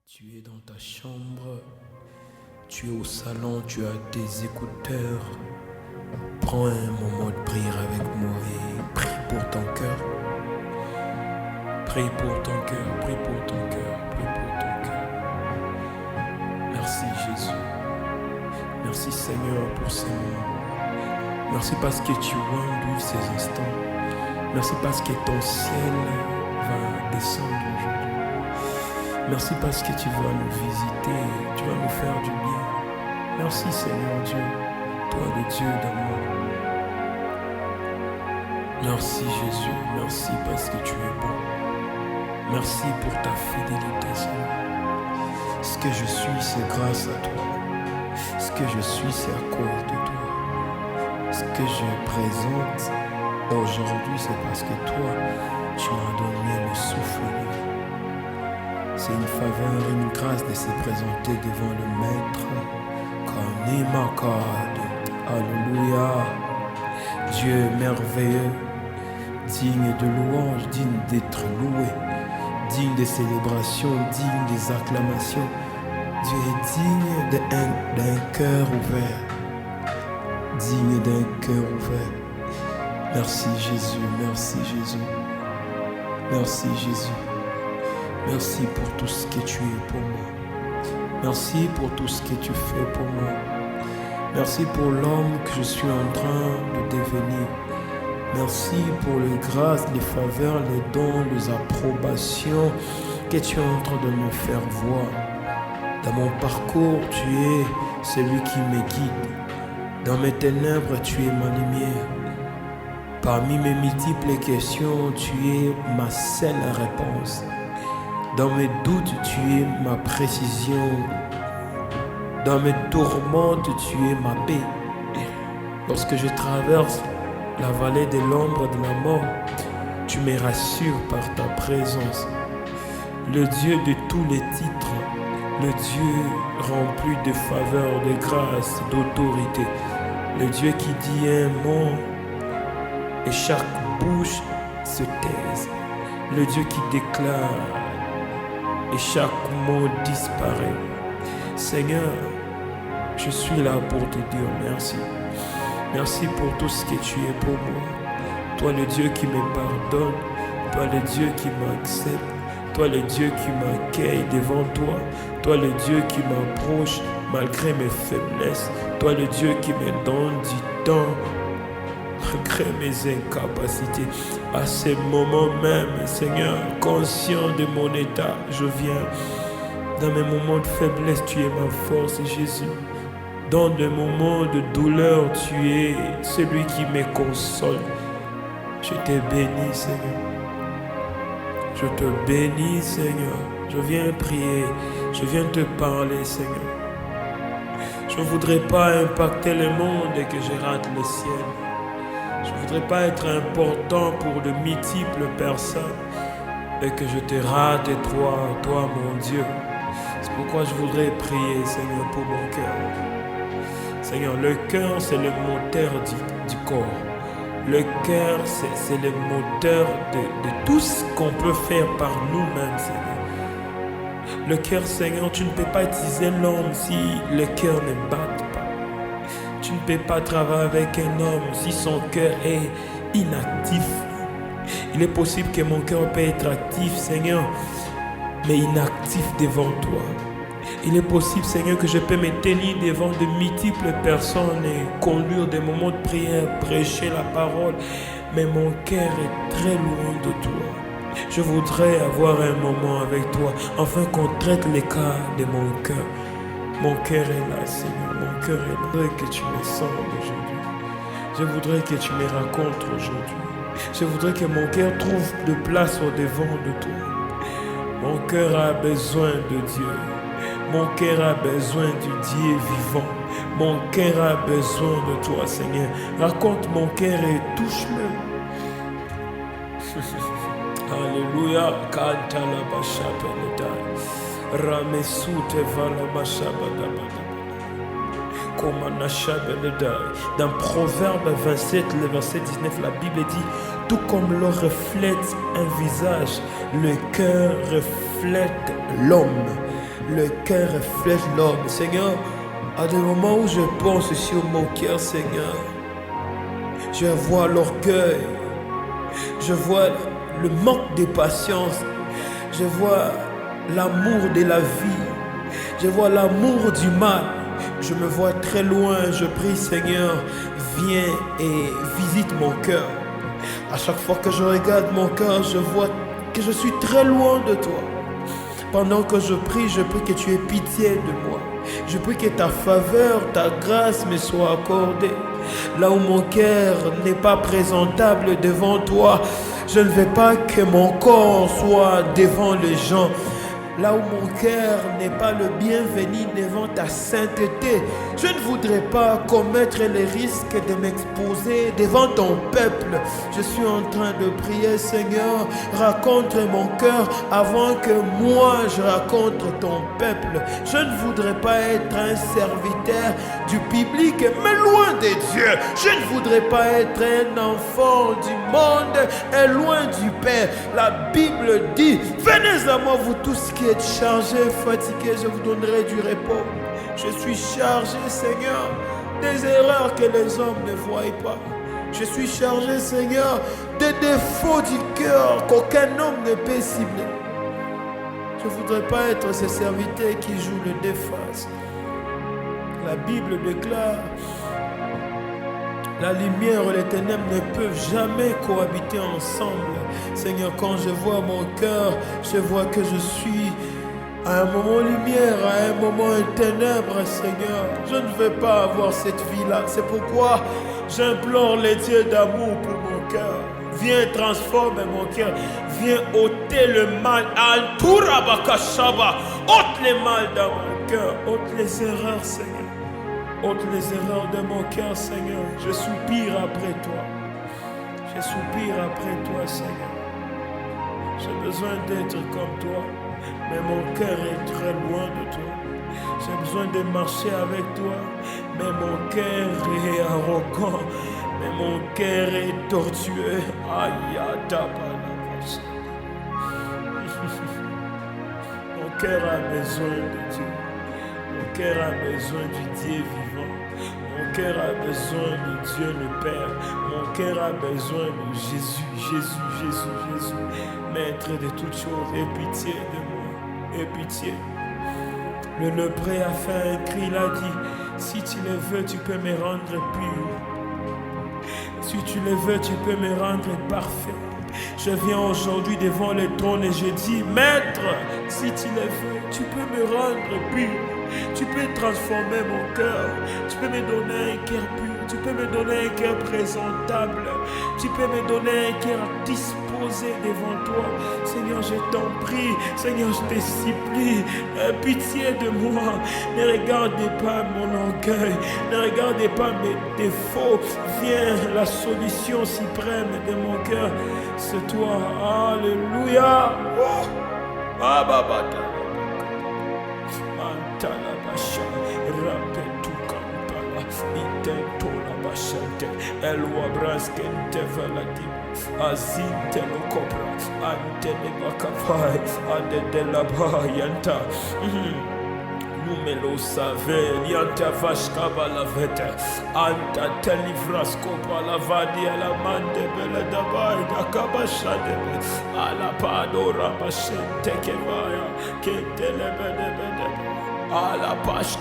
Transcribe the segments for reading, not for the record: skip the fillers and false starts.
Tu es dans ta chambre, tu es au salon, tu as tes écouteurs. Prends un moment de prière avec moi et prie pour ton cœur. Prie pour ton cœur, prie pour ton cœur, prie pour ton cœur. Merci Jésus. Merci Seigneur pour ces moments. Merci parce que tu enduis ces instants. Merci parce que ton ciel va descendre aujourd'hui. Merci parce que tu vas nous visiter, tu vas nous faire du bien. Merci Seigneur Dieu, toi le Dieu d'amour. Merci Jésus, merci parce que tu es bon. Merci pour ta fidélité Seigneur. Ce que je suis, c'est grâce à toi. Ce que je suis, c'est à cause de toi. Ce que je présente aujourd'hui, c'est parce que toi, tu m'as donné le souffle de vie. C'est une faveur, une grâce de se présenter devant le Maître. Kanimakade. Alléluia. Dieu merveilleux, digne de louange, digne d'être loué, digne de célébration, digne des acclamations. Dieu est digne d'un cœur ouvert. Digne d'un cœur ouvert. Merci Jésus, merci Jésus. Merci Jésus. Merci pour tout ce que tu es pour moi. Merci pour tout ce que tu fais pour moi. Merci pour l'homme que je suis en train de devenir. Merci pour les grâces, les faveurs, les dons, les approbations que tu es en train de me faire voir. Dans mon parcours, tu es celui qui me guide. Dans mes ténèbres, tu es ma lumière. Parmi mes multiples questions, tu es ma seule réponse. Dans mes doutes, tu es ma précision. Dans mes tourmentes, tu es ma paix. Lorsque je traverse la vallée de l'ombre de la mort, tu me rassures par ta présence. Le Dieu de tous les titres, le Dieu rempli de faveur, de grâce, d'autorité. Le Dieu qui dit un mot et chaque bouche se taise. Le Dieu qui déclare et chaque mot disparaît. Seigneur, je suis là pour te dire merci. Merci pour tout ce que tu es pour moi. Toi le Dieu qui me pardonne, toi le Dieu qui m'accepte, toi le Dieu qui m'accueille devant toi, toi le Dieu qui m'approche malgré mes faiblesses, toi le Dieu qui me donne du temps malgré mes incapacités. À ces moments même, Seigneur, conscient de mon état, je viens. Dans mes moments de faiblesse, tu es ma force, Jésus. Dans des moments de douleur, tu es celui qui me console. Je te bénis, Seigneur. Je te bénis, Seigneur. Je viens prier. Je viens te parler, Seigneur. Je ne voudrais pas impacter le monde et que je rate le ciel. Je ne voudrais pas être important pour de multiples personnes et que je te rate, toi, mon Dieu. C'est pourquoi je voudrais prier, Seigneur, pour mon cœur. Seigneur, le cœur, c'est le moteur du corps. Le cœur, c'est le moteur de tout ce qu'on peut faire par nous-mêmes, Seigneur. Le cœur, Seigneur, tu ne peux pas utiliser l'homme si le cœur ne bat pas. Tu ne peux pas travailler avec un homme si son cœur est inactif. Il est possible que mon cœur peut être actif, Seigneur, mais inactif devant toi. Il est possible, Seigneur, que je peux me tenir devant de multiples personnes et conduire des moments de prière, prêcher la parole, mais mon cœur est très loin de toi. Je voudrais avoir un moment avec toi, afin qu'on traite les cas de mon cœur. Mon cœur est là, Seigneur, mon cœur est là. Je voudrais que tu me sondes aujourd'hui. Je voudrais que tu me racontes aujourd'hui. Je voudrais que mon cœur trouve de place au-devant de toi. Mon cœur a besoin de Dieu. Mon cœur a besoin du Dieu vivant. Mon cœur a besoin de toi, Seigneur. Raconte mon cœur et touche-le. Alléluia. Kanta la bashaba ledai. Ramesute vala bashaba dabada. Komana shaba ledai. Dans Proverbe 27, le verset 19, la Bible dit: tout comme l'eau reflète un visage, le cœur reflète l'homme. Le cœur reflète l'homme. Seigneur, à des moments où je pense sur mon cœur, Seigneur, je vois l'orgueil, je vois le manque de patience, je vois l'amour de la vie, je vois l'amour du mal. Je me vois très loin, je prie Seigneur, viens et visite mon cœur. À chaque fois que je regarde mon cœur, je vois que je suis très loin de toi. Pendant que je prie que tu aies pitié de moi. Je prie que ta faveur, ta grâce me soit accordée. Là où mon cœur n'est pas présentable devant toi, je ne veux pas que mon corps soit devant les gens. Là où mon cœur n'est pas le bienvenu devant ta sainteté, je ne voudrais pas commettre les risques de m'exposer devant ton peuple. Je suis en train de prier, Seigneur, raconte mon cœur avant que moi je raconte ton peuple. Je ne voudrais pas être un serviteur du public, mais loin de Dieu. Je ne voudrais pas être un enfant du monde et loin du Père. La Bible dit, venez à moi vous tous qui êtes chargés, fatigués, je vous donnerai du repos. Je suis chargé, Seigneur, des erreurs que les hommes ne voient pas. Je suis chargé, Seigneur, des défauts du cœur qu'aucun homme ne peut cibler. Je ne voudrais pas être ce serviteur qui joue le défense. La Bible déclare, la lumière et les ténèbres ne peuvent jamais cohabiter ensemble. Seigneur, quand je vois mon cœur, je vois que je suis à un moment lumière, à un moment ténèbres, Seigneur. Je ne veux pas avoir cette vie-là. C'est pourquoi j'implore les dieux d'amour pour mon cœur. Viens transformer mon cœur. Viens ôter le mal. Ôte les mal dans mon cœur. Ôte les erreurs, Seigneur. Ôte les erreurs de mon cœur, Seigneur. Je soupire après toi. Je soupire après toi, Seigneur. J'ai besoin d'être comme toi, mais mon cœur est très loin de toi. J'ai besoin de marcher avec toi, mais mon cœur est arrogant, mais mon cœur est tortueux. Aïe, mon cœur a besoin de Dieu. Mon cœur a besoin du Dieu vivant. Mon cœur a besoin de Dieu le Père. Mon cœur a besoin de Jésus, Jésus. Maître de toutes choses, aie pitié de moi. Aie pitié. Le lépreux a fait un cri, il a dit, si tu le veux, tu peux me rendre pur. Si tu le veux, tu peux me rendre parfait. Je viens aujourd'hui devant le trône et je dis, Maître, si tu le veux, tu peux me rendre pur. Tu peux transformer mon cœur. Tu peux me donner un cœur pur. Tu peux me donner un cœur présentable. Tu peux me donner un cœur disposé devant toi. Seigneur, je t'en prie. Seigneur, je te supplie. Pitié de moi. Ne regardez pas mon orgueil. Ne regardez pas mes défauts. Viens, la solution suprême de mon cœur, c'est toi. Alléluia. Ah, babata. Talabasha, rapetu kampala, itentola bashante, elwa braskente valadim, azinte lokopra, antele bakafai, ade la bayanta. Numelo save, lianta vashka balavete, anta telivras kopa lavadi ala mande bele dabai, dakabashadebe, ala padora bashente kevaya, ketelebedebedebe. Ah, la page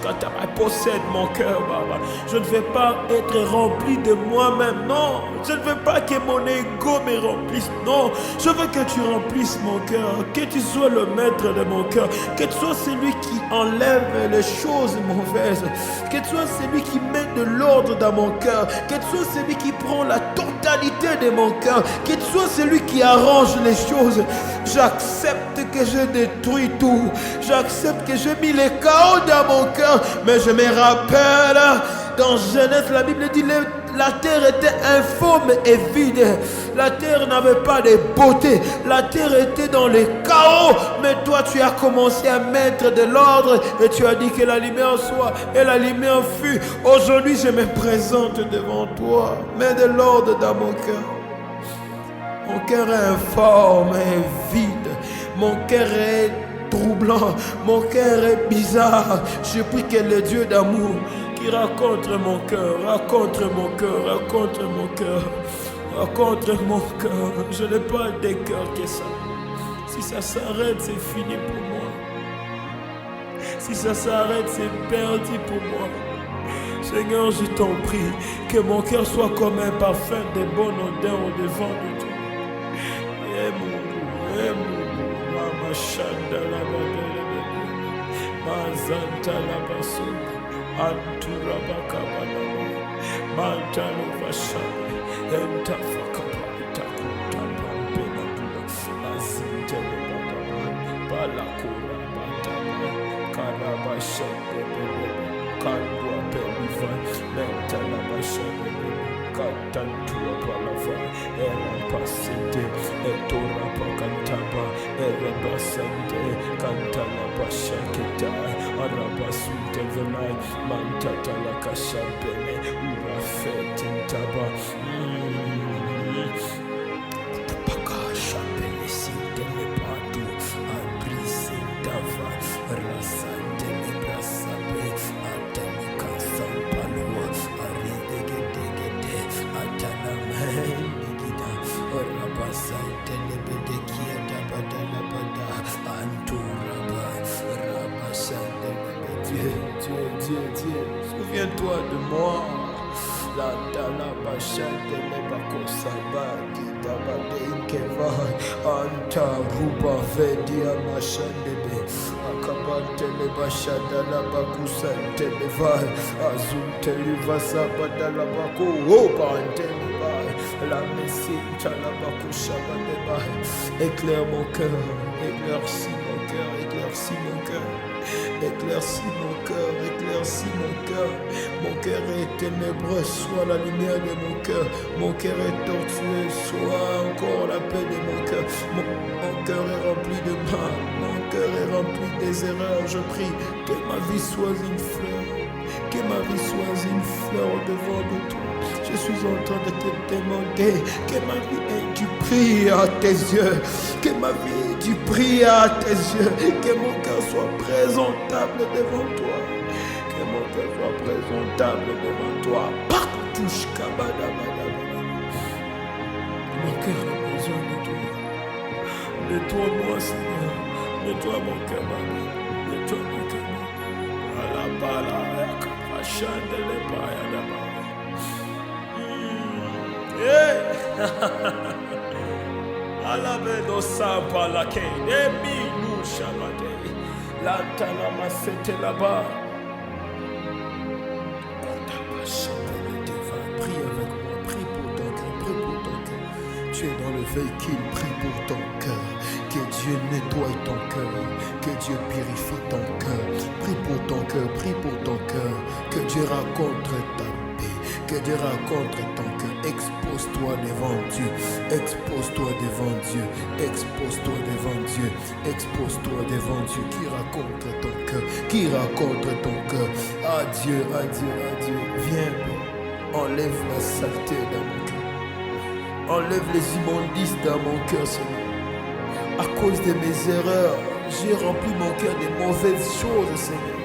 possède mon cœur, Baba. Je ne veux pas être rempli de moi-même, non. Je ne veux pas que mon ego me remplisse, non. Je veux que tu remplisses mon cœur, que tu sois le maître de mon cœur, que tu sois celui qui enlève les choses mauvaises, que tu sois celui qui met de l'ordre dans mon cœur, que tu sois celui qui prend la totalité de mon cœur, que tu sois celui qui arrange les choses. J'accepte que je détruis tout. J'accepte que j'ai mis les chaos dans mon cœur. Mais je me rappelle, dans Genèse, la Bible dit la terre était informe et vide. La terre n'avait pas de beauté. La terre était dans les chaos. Mais toi, tu as commencé à mettre de l'ordre et tu as dit que la lumière soit. Et la lumière fut. Aujourd'hui, je me présente devant toi. Mets de l'ordre dans mon cœur. Mon cœur est informe et vide. Mon cœur est troublant, mon cœur est bizarre. Je prie que le Dieu d'amour qui raconte mon cœur, raconte mon cœur, raconte mon cœur, raconte mon cœur. Je n'ai pas de cœur que ça. Si ça s'arrête, c'est fini pour moi. Si ça s'arrête, c'est perdu pour moi. Seigneur, je t'en prie, que mon cœur soit comme un parfum de bonne odeur au-devant de toi. Mama Shanda la Badele, Mazanta la Basu, Antura Bakabana, Mantalo Vashane, Entafakapa, Takutapa, Benadula, Azintele Badama, Balakura Batama, Karabashane, Kandua Pelivan, Mentala Bashane. Katantua palava, Pasente, Etora Pakantaba, Erebasante, Kantala Bashaketa, Arabasunte Velai, Mantata la Kashampene, Urafet Taba, Pakashapene, Sinte Lepatu, Abrise Dava, Rasante Lebrasabe, Atene Kasan Palua, Aridegedegede, Atana Megida, Orabasa, Telebedekia, Dabadalabada, Anturaba, Rabasa, Dieu, souviens-toi de moi. La Dalabasha, Telebakosaba, Kitabade, Keva, Anta, Ruba, Vedia, Mashandebe, Akabante, Lebasha, Dalabakusa, Televa, Azul, Televasa, Badalabako, Oba, Teleba, la Messie, Talabakusha, Badeba, éclaire mon cœur, éclaircis mon cœur, éclaircis mon cœur. Éclaircis mon cœur, éclaircis mon cœur. Mon cœur est ténébreux, sois la lumière de mon cœur. Mon cœur est tortueux, sois encore la paix de mon cœur. Mon cœur est rempli de mal, mon cœur est rempli des erreurs. Je prie que ma vie soit une fleur, que ma vie soit une fleur devant de toi. Je suis en train de te demander que ma vie ait du prix à tes yeux, que ma vie ait du prix à tes yeux, que mon cœur soit présentable devant toi, que mon cœur soit présentable devant toi. Touche kabadabada. Mon cœur a besoin de toi. Nettoie-moi, Seigneur. Nettoie mon cœur, nettoie mon cœur. Alabala, yakapashande lebaya dabaya. Alabedo sapa la ke demi nu shabade la talama c'était là-bas. Prie avec moi, prie pour ton cœur, prie pour ton cœur. Tu es dans le véhicule, prie pour ton cœur. Que Dieu nettoie ton cœur, que Dieu purifie ton cœur. Prie pour ton cœur, prie pour ton cœur. Que Dieu rencontre ta paix, que Dieu rencontre ton cœur. Expose-toi devant Dieu, expose-toi devant Dieu, expose-toi devant Dieu, expose-toi devant Dieu. Qui raconte ton cœur, qui raconte ton cœur. Adieu, adieu, adieu. Viens, enlève la saleté dans mon cœur. Enlève les immondices dans mon cœur, Seigneur. À cause de mes erreurs, j'ai rempli mon cœur de mauvaises choses, Seigneur.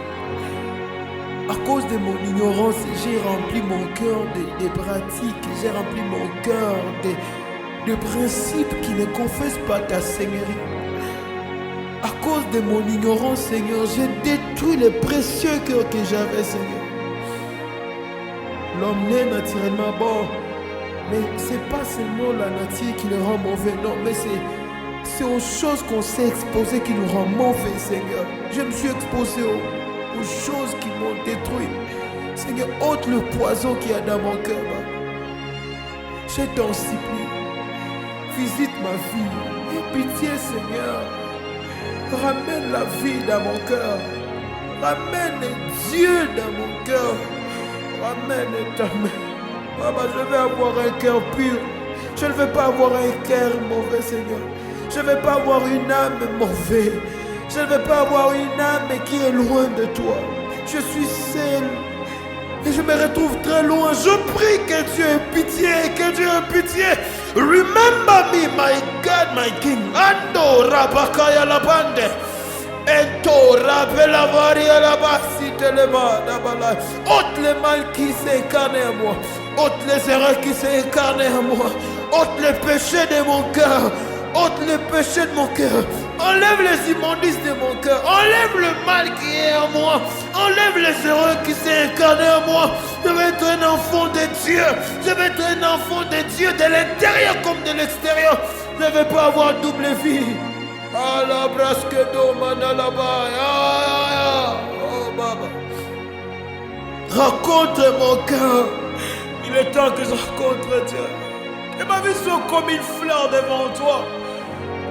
À cause de mon ignorance, j'ai rempli mon cœur de pratiques, j'ai rempli mon cœur de principes qui ne confessent pas ta Seigneurie. À cause de mon ignorance, Seigneur, j'ai détruit le précieux cœur que j'avais, Seigneur. L'homme naît naturellement bon, mais c'est pas seulement la nature qui le rend mauvais, non, mais c'est aux choses qu'on s'est exposées qui nous rend mauvais, Seigneur. Je me suis exposé aux choses qui m'ont détruit. Seigneur, ôte le poison qu'il y a dans mon cœur. Je t'en supplie. Visite ma vie. Aie pitié, Seigneur. Ramène la vie dans mon cœur. Ramène Dieu dans mon cœur. Ramène ta main. Papa, je vais avoir un cœur pur. Je ne veux pas avoir un cœur mauvais, Seigneur. Je ne veux pas avoir une âme mauvaise. Je ne veux pas avoir une âme qui est loin de toi. Je suis seul et je me retrouve très loin. Je prie que Dieu ait pitié, que Dieu ait pitié. Remember me, my God, my King. Ando Rabakaya Labande. Ento, rappelle la varia la bassi telema d'abala. Ôte le mal qui s'est incarné à moi. Ôte les erreurs qui s'est incarné à moi. Ôte les péchés de mon cœur. Ôte les péchés de mon cœur. Enlève les immondices de mon cœur. Enlève le mal qui est en moi. Enlève les erreurs qui s'est incarné à moi. Je vais être un enfant de Dieu. Je vais être un enfant de Dieu de l'intérieur comme de l'extérieur. Je ne vais pas avoir double vie. Allah brasque do manalaba. Oh baba. Rencontre mon cœur. Il est temps que je rencontre Dieu. Que ma vie soit comme une fleur devant toi.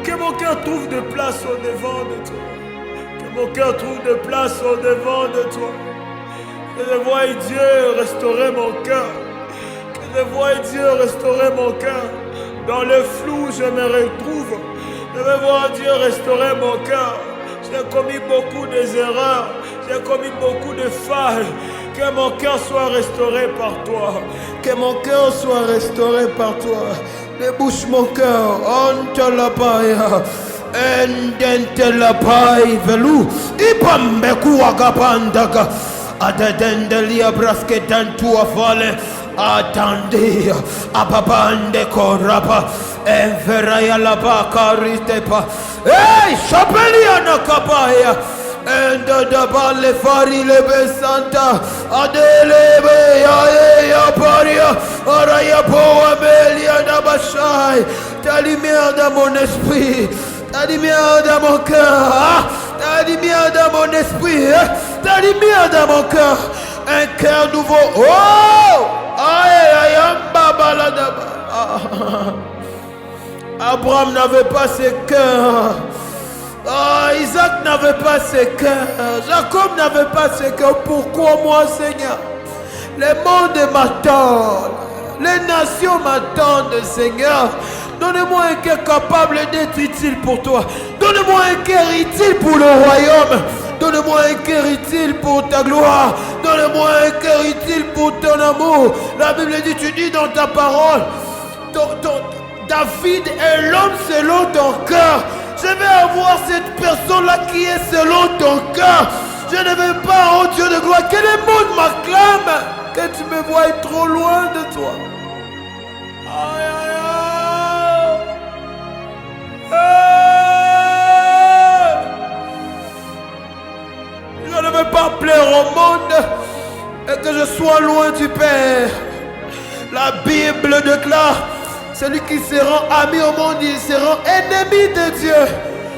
Que mon cœur trouve de place au devant de toi. Que mon cœur trouve de place au devant de toi. Que je voie Dieu restaurer mon cœur. Que je voie Dieu restaurer mon cœur. Dans le flou, je me retrouve. Je veux voir Dieu restaurer mon cœur. J'ai commis beaucoup d'erreurs. J'ai commis beaucoup de failles. Que mon cœur soit restauré par toi. Que mon cœur soit restauré par toi. Débouche mon cœur. On te la paille. Endente la paille. Velou. Ipambeku agapandaga. Adedendelia braske dantua vale. Attendez, ababande korapa, enveraya la bakaritepa. Hey, chapelia na kapaya. Enda da balle fari lebe santa. Adelebe ya paria. Araya poa belia da bashai. T'as lumière dans mon esprit. T'as lumière dans mon cœur. T'as lumière dans mon esprit. T'as lumière dans mon cœur. Un cœur nouveau. Oh! Abraham n'avait pas ses cœurs. Isaac n'avait pas ses cœurs. Jacob n'avait pas ses cœurs. Pourquoi moi, Seigneur? Les mondes m'attendent. Les nations m'attendent, Seigneur. Donne-moi un cœur capable d'être utile pour toi. Donne-moi un cœur utile pour le royaume. Donne-moi un cœur utile pour ta gloire. Donne-moi un cœur utile pour ton amour. La Bible dit, tu dis dans ta parole, David est l'homme selon ton cœur. Je vais avoir cette personne-là qui est selon ton cœur. Je ne veux pas, oh Dieu de gloire, que les mondes m'acclament, que tu me vois trop loin de toi. Aïe, aïe, aïe. Je ne veux pas plaire au monde et que je sois loin du Père. La Bible déclare, celui qui se rend ami au monde, il se rend ennemi de Dieu.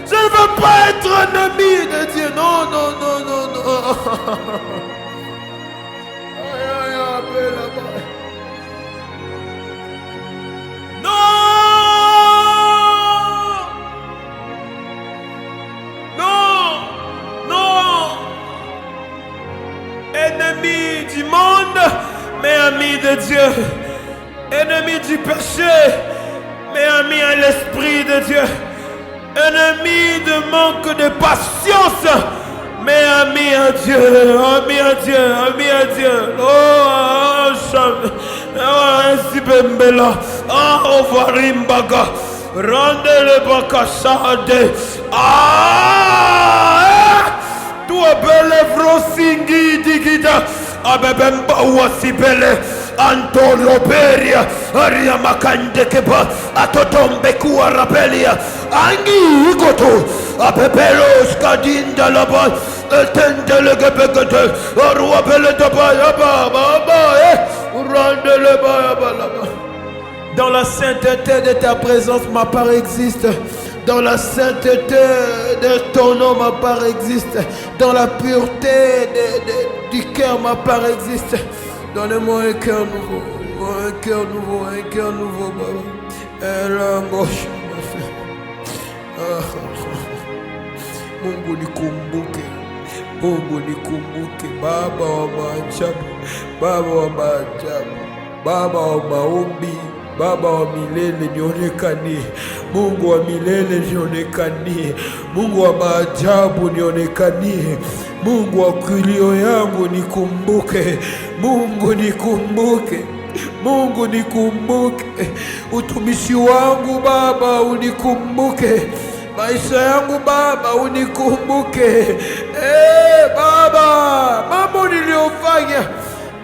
Je ne veux pas être ennemi de Dieu. Non, non, non, non, non. Aïe, aïe, aïe, là-bas. Non! Non! Non! Ennemi du monde, mais ami de Dieu. Ennemi du péché, mais ami à l'esprit de Dieu. Ennemi de manque de patience, mais ami à Dieu, ami à Dieu, ami à Dieu. Oh, ainsi bembela, ovarimbaga, rendez le bakashade. Toi belle vrosingi digida, abebemba wasibele. Antoloperia, Aria Makandekeba, Atotombe Kuarapelia, Angi Igoto, Apepelos Kadinda Laba, Tendelegebegate, Aruapele Tabaya, Rande le Baba. Dans la sainteté de ta présence, ma part existe. Dans la sainteté de ton nom, ma part existe. Dans la pureté du cœur, ma part existe. Donne-moi un cœur nouveau, un cœur nouveau, un cœur nouveau, Baba. Mungu nikumbuke, Mungu nikumbuke, Baba wa maajabu, Baba wa maajabu, Baba wa maombi, Baba wa milele nionekanie, Mungu wa milele nionekanie, Mungu wa maajabu nionekanie, Mungu wa kilio yangu nikumbuke, Mungu nikumbuke, Mungu nikumbuke, utumishi wangu Baba unikumbuke, maisha yangu Baba, unikumbuke. Baba, mambo niliyofanya,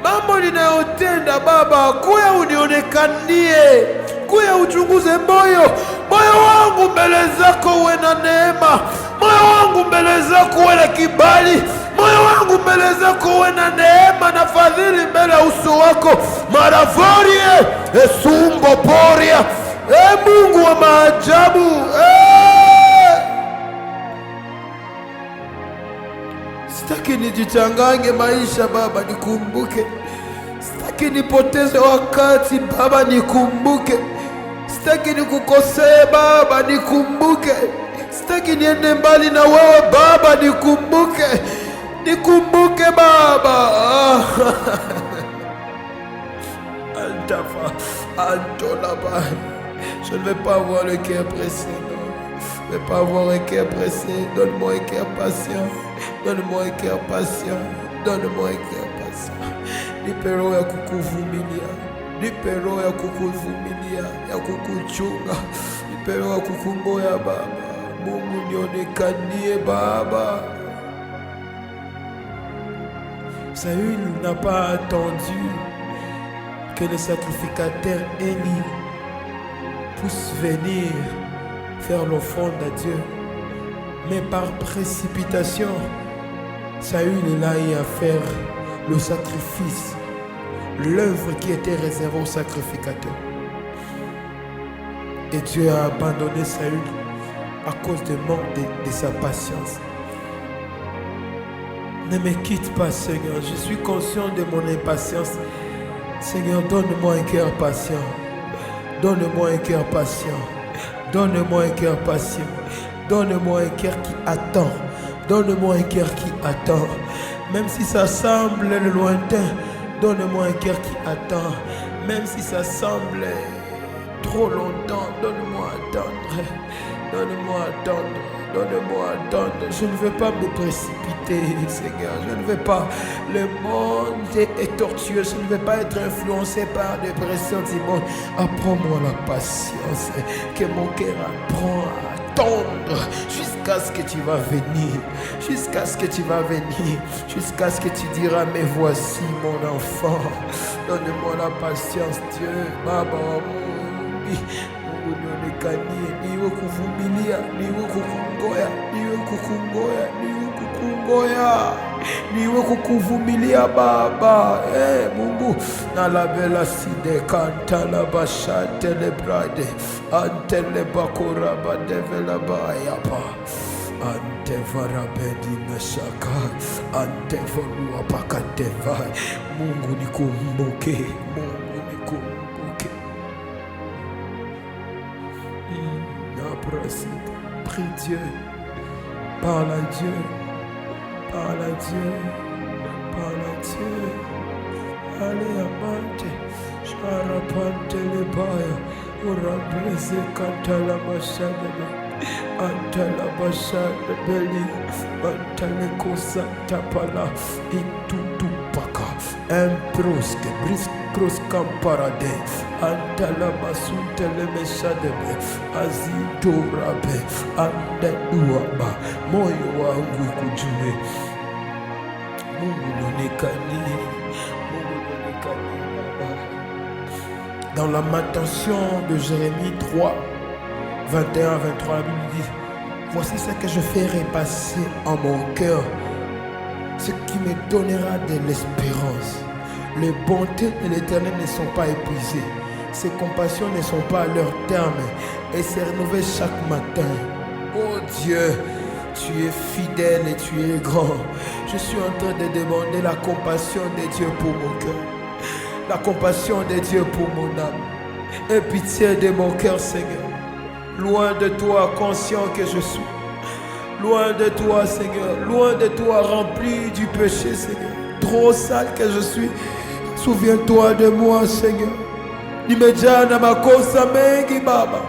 mambo ninayotenda Baba, kuya unionekanie, kuya uchunguze moyo wangu mbele zako, uwe na neema. Moyo wangu mbele zako uwe na kibali. Moyo wangu mbele zako uwe na neema na fadhili mbele ya uso wako. Maravorie esumbo poria. Mungu wa maajabu. Sitaki nijichangange maisha Baba, nikumbuke. Sitaki nipoteze wakati Baba, nikumbuke. Sitaki nikukosee Baba, nikumbuke. Sitaki niende mbali na wewe Baba, nikumbuke. Nikumbuke Baba. Altafa, Antolaba. Je ne vais pas avoir le cœur pressé, non. Je ne vais pas avoir un cœur pressé. Donne-moi un cœur patient. Donne-moi un cœur patient. Donne-moi un cœur patient. Nipe roho ya kukuvumilia. Nipe roho ya kukuvumilia, ya kukuchunga. Nipe roho ya kukungoya Baba. Mungu nionekanie Baba. Saül n'a pas attendu que le sacrificateur Élie puisse venir faire l'offrande à Dieu. Mais par précipitation, Saül est là et a fait le sacrifice, l'œuvre qui était réservée au sacrificateur. Et Dieu a abandonné Saül à cause du manque de sa patience. Ne me quitte pas, Seigneur. Je suis conscient de mon impatience. Seigneur, donne-moi un cœur patient. Donne-moi un cœur patient. Donne-moi un cœur patient. Donne-moi un cœur qui attend. Donne-moi un cœur qui attend. Même si ça semble lointain, donne-moi un cœur qui attend. Même si ça semble trop longtemps, donne-moi attendre. Donne-moi attendre. Donne-moi attendre. Je ne veux pas me précipiter, Seigneur. Je ne veux pas. Le monde est tortueux. Je ne veux pas être influencé par des pressions du monde. Apprends-moi la patience. Que mon cœur apprend à attendre jusqu'à ce que tu vas venir. Jusqu'à ce que tu vas venir. Jusqu'à ce que tu diras, mais voici mon enfant. Donne-moi la patience, Dieu. Baba, niwe kuvumilia, niwe kukungoya, niwe kukungoya, niwe kukungoya, niwe kukuvumilia Baba. Mungu na la bela side kanta la basha telebrade antele bakora badevela bayapa ante varabedi nashaka ante volua pakateva. Mungu nikumbuke, Mungu nikumbuke. Prie Dieu, parle à Dieu, parle à Dieu, parle à Dieu. Allez amante, charapante le baya, urabreze kantala mashadebe, antala mashadebe beli, antale kosa tapala, intutu paka, improske, briskros kamparade, antala masuntele meshadebe, azitorabe, andaduaba, moyo wangu kujue. Mungu nionekanie, Mungu nionekanie Baba. Dans la Lamentation de Jérémie 3, 21 à 23, la Bible dit: voici ce que je ferai passer en mon cœur, ce qui me donnera de l'espérance. Les bontés de l'Éternel ne sont pas épuisées, ses compassions ne sont pas à leur terme, et se renouvellent chaque matin. Oh Dieu, tu es fidèle et tu es grand. Je suis en train de demander la compassion de Dieu pour mon cœur, la compassion de Dieu pour mon âme, et pitié de mon cœur, Seigneur. Loin de toi, conscient que je suis, loin de toi, Seigneur, loin de toi, rempli du péché, Seigneur, trop sale que je suis. Souviens-toi de moi, Seigneur. Nimejaa na makosa mengi Baba,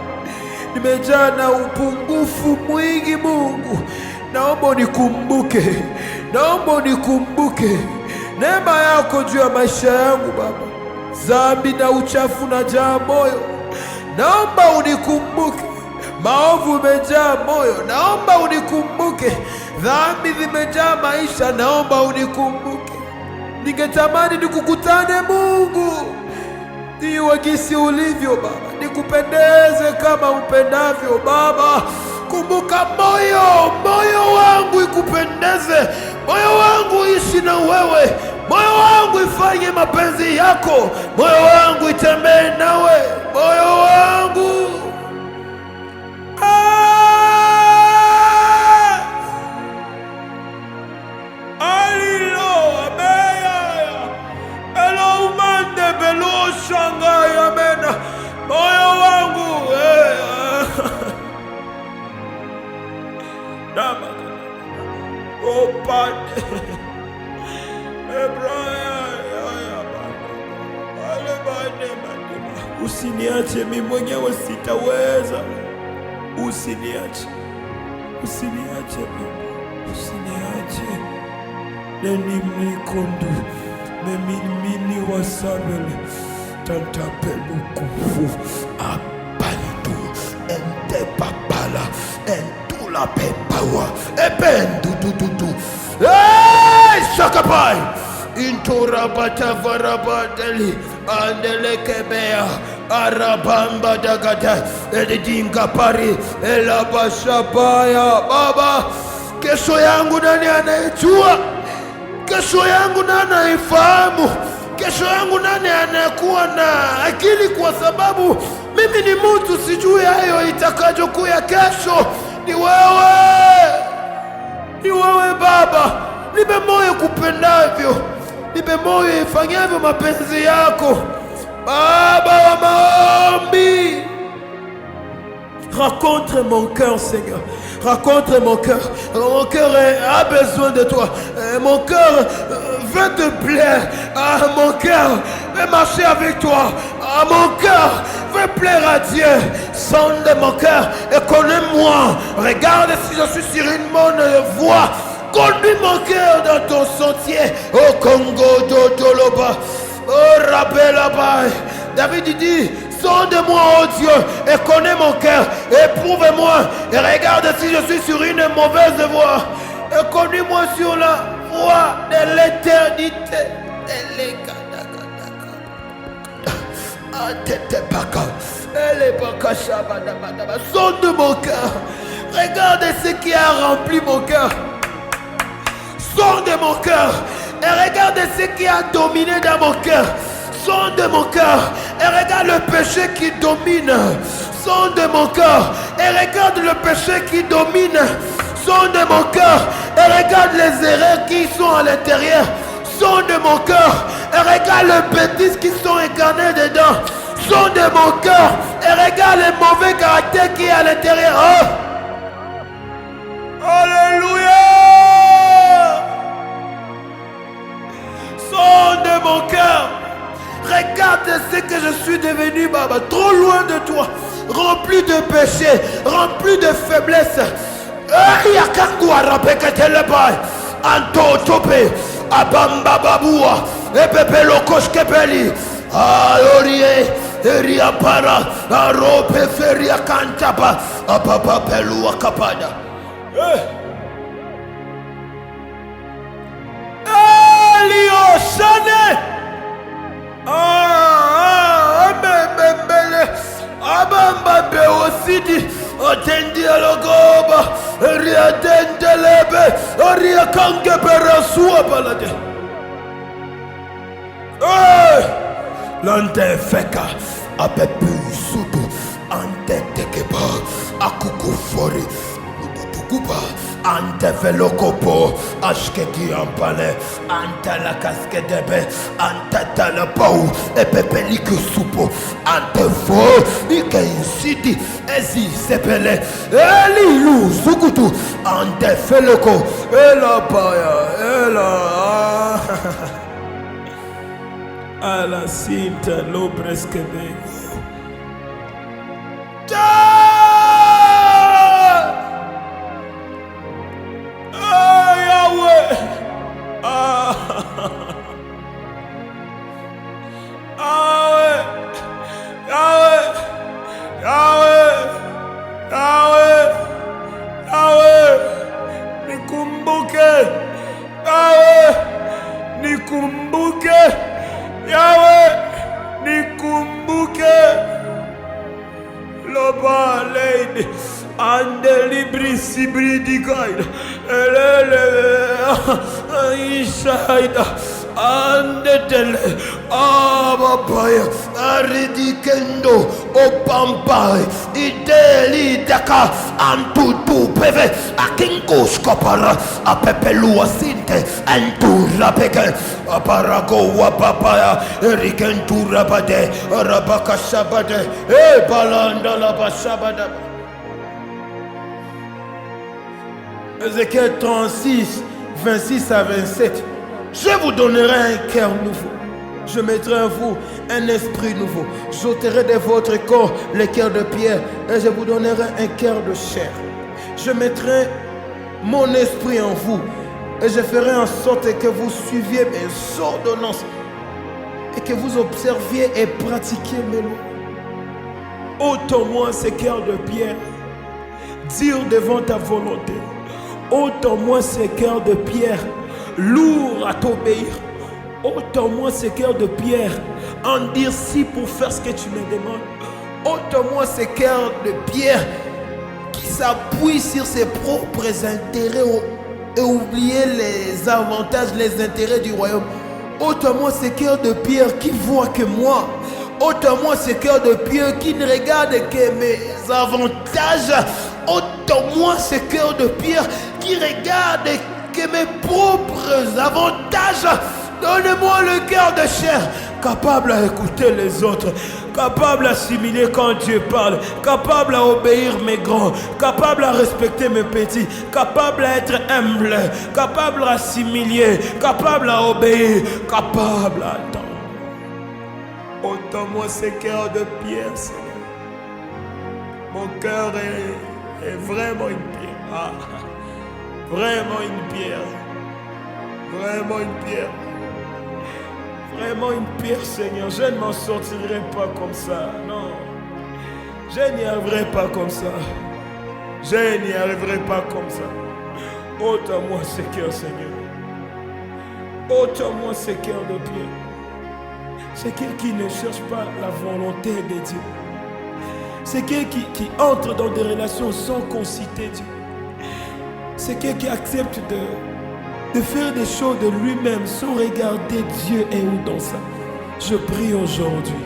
nimejaa na upungufu mwingi Mungu. Naomba unikumbuke, naomba unikumbuke. Neema yako juu ya maisha yangu Baba. Dhambi na uchafu na jaa moyo, naomba unikumbuke. maovu imejaa moyo, naomba unikumbuke. Dhambi zimejaa maisha, naomba unikumbuke. Ningetamani nikukutane Mungu, niwe jinsi ulivyo Baba, nikupendeze kama upendavyo Baba. Kumbuka moyo wangu ikupendeze, moyo wangu ishi na wewe, moyo wangu ifanye mapenzi yako, moyo wangu itembee nawe, moyo wangu Shanghai, amen. Moyo wangu dama opande usiniache mimi mwenyewe, sitaweza. Usiniache mimi, usiniache. Neni mlikondu memini wasabele tantapelukufu apandu ente papala entula pepawa ependudududu shakapai intorabatavarabateli andelekebea arabamba dagata edinga pari elabashabaya. Baba, kesho yangu nani anayejua? Kesho yangu nani anaifahamu? Kesho yangu nani anakuwa na akili? Kwa sababu mimi ni mtu, sijui hayo itakajokuya kesho. Ni wewe Baba, nipe moyo kupendavyo, nipe moyo ifanyavyo mapenzi yako Baba wa maombi. Rencontre mon cœur, Seigneur. Rencontre mon cœur. Mon cœur a besoin de toi. Mon cœur veut te plaire. Mon cœur veut marcher avec toi. Mon cœur veut plaire à Dieu. Sonde mon cœur et connais-moi. Regarde si je suis sur une bonne voie. Conduis mon cœur dans ton sentier. Au Congo d'Odoloba. Oh Rabelabai. David dit: sonde-moi, oh Dieu, et connais mon cœur, éprouve-moi, et regarde si je suis sur une mauvaise voie, et conduis-moi sur la voie de l'éternité. Sonde mon cœur, regarde ce qui a rempli mon cœur. Sonde mon cœur, et regarde ce qui a dominé dans mon cœur. Sonde mon cœur et regarde le péché qui domine. Sonde mon cœur et regarde le péché qui domine. Sonde mon cœur et regarde les erreurs qui sont à l'intérieur. Sonde mon cœur et regarde les bêtises qui sont incarnées dedans. Sonde mon cœur et regarde les mauvais caractères qui est à l'intérieur. Oh! Alléluia! Sonde mon cœur. Regarde ce que je suis devenu, Baba, trop loin de toi, rempli de péchés, rempli de faiblesse. Antotope, Abamba Babua, Epepelo Koshkepeli, Alorie, Eriapara, Arope Feria Kantapa, Apapa Pelua Kapada. Elio Shane! Abamba Beosidi, Otendi Alogoba, Ria Dendelebe, Ria Kangebera Suabalade. Lante Feka, Apepu Sudu, Ante Tekeba, Akukufori, Kuba, Ante Velokopo, Ashkeki Ampale, Ante la Casquedebe, Ante Talapau, Epepeliku Supo, Ante Fo, Ike Insidi, Ezi Sepele, Elilu Sukutu, Ante Feloko, Ela Paya, Ela Ala Sinta Lobreskebe. Yahweh, Yahweh, Yahweh. nikumbuke Yahweh, nikumbuke Loba lady ande libri sibri di guide elele inside ande tele abapaya aridikendo opampai ideli daka antutu peve akinko skopara apepelu asinte antura peke aparago wapapaya erikentura bade rabaka sabade balanda la basabada. Ézéchiel 36, 26 à 27. Je vous donnerai un cœur nouveau. Je mettrai en vous un esprit nouveau. J'ôterai de votre corps les cœurs de pierre et je vous donnerai un cœur de chair. Je mettrai mon esprit en vous et je ferai en sorte que vous suiviez mes ordonnances et que vous observiez et pratiquiez mes lois. Ôte-moi ces cœurs de pierre, dire devant ta volonté. Ôte-moi ces cœurs de pierre, lourds à t'obéir. Ôte-moi ces cœurs de pierre, endurcis pour faire ce que tu me demandes. Ôte-moi ces cœurs de pierre qui s'appuient sur ses propres intérêts et oublier les avantages, les intérêts du royaume. Ôte-moi ces cœurs de pierre qui voient que moi. Ôte-moi ces cœurs de pierre qui ne regardent que mes avantages. Ôte-moi ces cœurs de pierre qui regardent que mes propres avantages. Donne-moi le cœur de chair, capable à écouter les autres, capable à assimiler quand Dieu parle, capable à obéir mes grands, capable à respecter mes petits, capable à être humble, capable à assimiler, capable à obéir, capable à attendre. Ôte-moi ces cœurs de pierre, Seigneur. Mon cœur est vraiment une pierre. Ah, vraiment une pierre. Vraiment une pierre. Vraiment une pierre, Seigneur. Je ne m'en sortirai pas comme ça. Non. Je n'y arriverai pas comme ça. Je n'y arriverai pas comme ça. Ôte-moi ces cœurs, Seigneur. Ôte-moi ces cœurs de pierre. C'est quelqu'un qui ne cherche pas la volonté de Dieu. C'est quelqu'un qui entre dans des relations sans consulter Dieu. C'est quelqu'un qui accepte de faire des choses de lui-même sans regarder Dieu et où dans ça. Je prie aujourd'hui,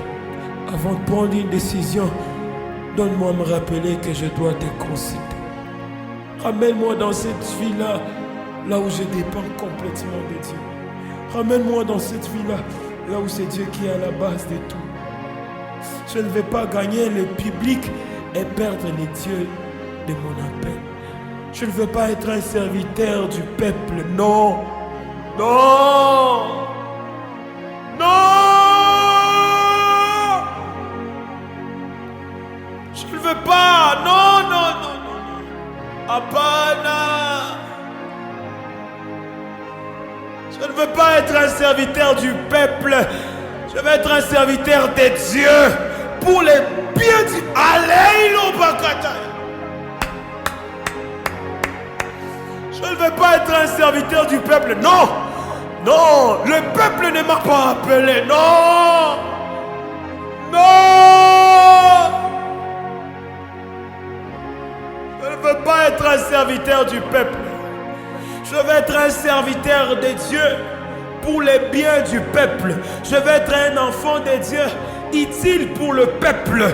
avant de prendre une décision, donne-moi à me rappeler que je dois te consulter. Ramène-moi dans cette vie-là, là où je dépends complètement de Dieu. Ramène-moi dans cette vie-là, là où c'est Dieu qui est à la base de tout. Je ne vais pas gagner le public et perdre les dieux de mon appel. Je ne veux pas être un serviteur du peuple. Non. Non. Non. Je ne veux pas. Non, non, non, non. Apana. Je ne veux pas être un serviteur du peuple. Je veux être un serviteur de Dieu. Pour les biens du Aléilo Bakata. Je ne veux pas être un serviteur du peuple. Non. Non. Le peuple ne m'a pas appelé. Non. Non. Je ne veux pas être un serviteur du peuple. Je veux être un serviteur de Dieu pour les biens du peuple. Je veux être un enfant de Dieu utile pour le peuple.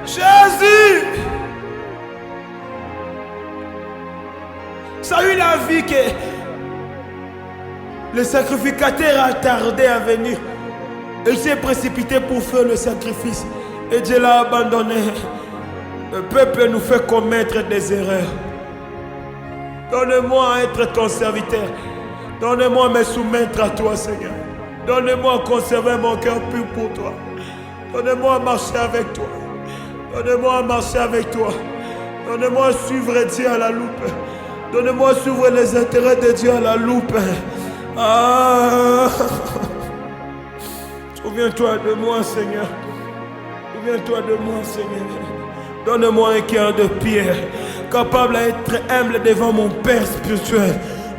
Jésus! Ça a eu la vie que le sacrificateur a tardé à venir. Il s'est précipité pour faire le sacrifice. Et Dieu l'a abandonné. Le peuple nous fait commettre des erreurs. Donne-moi à être ton serviteur. Donne-moi à me soumettre à toi, Seigneur. Donne-moi à conserver mon cœur pur pour toi. Donne-moi à marcher avec toi. Donne-moi à marcher avec toi. Donne-moi à suivre Dieu à la loupe. Donne-moi à suivre les intérêts de Dieu à la loupe. Ah. Souviens-toi de moi, Seigneur. Souviens-toi de moi, Seigneur. Donne-moi un cœur de pierre, capable d'être humble devant mon Père spirituel.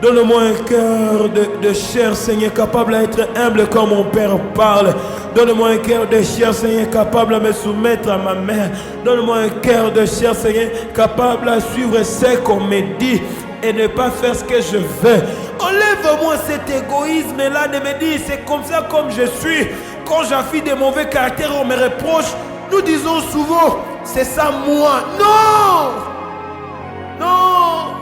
Donne-moi un cœur de chair, Seigneur, capable à être humble comme mon Père parle. Donne-moi un cœur de chair, Seigneur, capable à me soumettre à ma mère. Donne-moi un cœur de chair, Seigneur, capable à suivre ce qu'on me dit et ne pas faire ce que je veux. Enlève-moi cet égoïsme-là de me dire c'est comme ça comme je suis. Quand j'affiche des mauvais caractères, on me reproche. Nous disons souvent, c'est ça moi. Non! Non!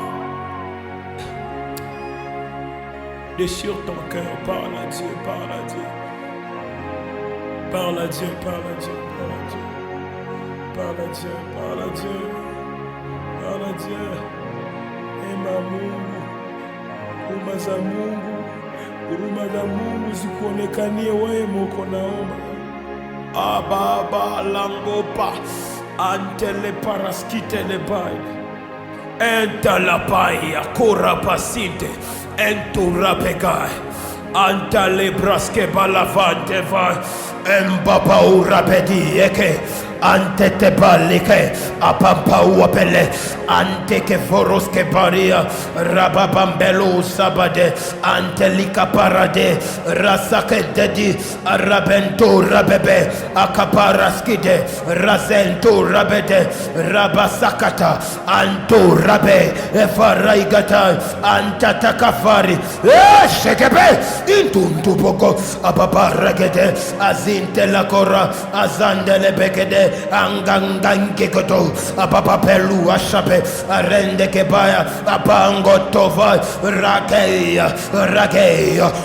Déchire ton cœur, parle à Dieu, parle à Dieu. Parle à Dieu, parle à Dieu, parle à Dieu. Parle à Dieu, parle à Dieu. Parle à Dieu. Ema Mungu, huruma za Mungu, huruma za Mungu zikuonekanie wewe moko naomba. Ababa langopa, antele paraskite le bai. Enta la pai, akora pasinte, entura pegai. Anta le braske balavante vai. Mbapa urapedi eke. Ante te balike, apampa uapele, ante ke foros ke paria, rababambelo sabade, ante lika parade, rasake dedi, arabento rabebe, akaparaskide, razento rabede, rabasakata, anto rabe, efaraigata, antatakafari, shekebe, intuntu poko, apaparagede, azinte la cora, azandele bekede, angangange koto apapa pelu ashape arende kebaya apango tova rakeya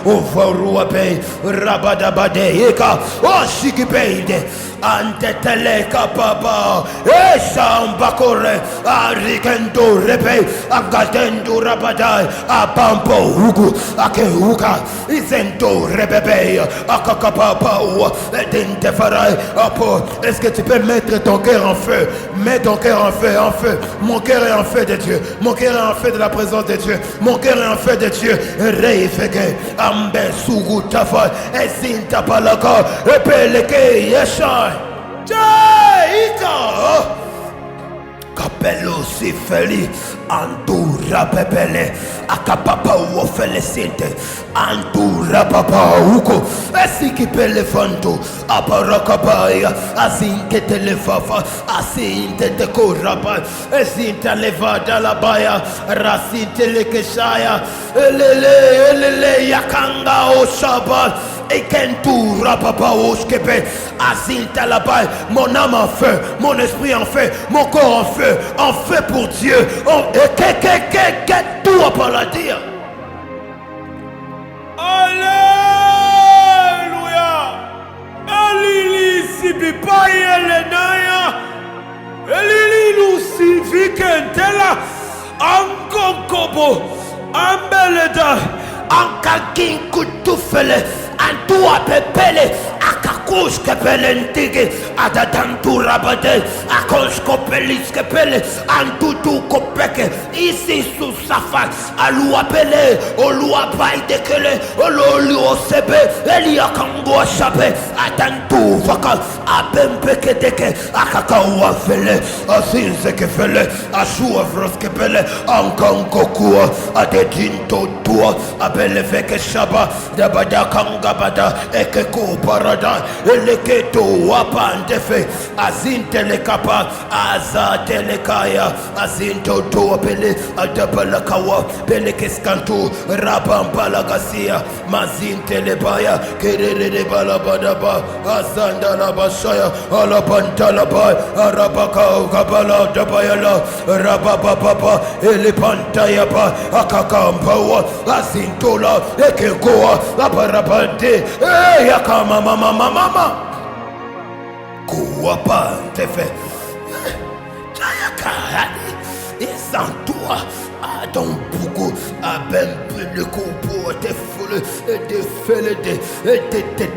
uforuape rabadabade eka oshikipeide anteteleka papa esambakore arikendo repe agatendo rabadai apampo hugu akeuka izento rebebe akakapapa edinte farai apo. Est-ce que tu peux mettre ton cœur en feu? Mets ton cœur en feu, en feu. Mon cœur est en feu de Dieu. Mon cœur est en feu de la présence de Dieu. Mon cœur est en feu de Dieu. Reifeke, ambe sugu tafa, ezinta palaka, epeleke yeshai. Jaika. Capello si feli, antura pepele, akapapa uo felicite, antura papa uko, esiki pele fanto, aparakapaya, azinke telefafa, asinte te korapa, ezinta levada la baya, rasinte lekeshaya, elele yakanga o shabat. Et qu'un papa oskepe, azinta la baille, mon âme en feu, mon esprit en feu, mon corps en feu pour Dieu. Et que tout à pas la dire. Alléluia. Alili si bipaye lenaya, Alili nous si vikentela, ankonkobo, ambeleda, ankakin kutufele. Antua pepele, akakush kepele ntige, adadantu rabade, akosh kopelis kepele, antutu kopeke, ici sous safa, alua pele, olua paille dekele, ololu osebe, elia kango chape, adantu vaka, abempeke deke, akakawa fele, asinze kefele, ashua vroskepele, ankankokua, adedinto tua, abele veke shaba, dabada kanga. Bada ekeko parada eleketo wapandefe azinte lekapa azate lekaya azinto to pele adapalakawa pele keskanto rabampala gasia mazinte lebaya kerere balabadaba azanda la basaya alapantala ba arabaka kabala dabayala rabababa elepantaya ba akakampa azintola ekeko aparabande. Eh, yaka mama kuapa tefe jayaka sans toi à ton bougo à ben le coupo te foule de fele de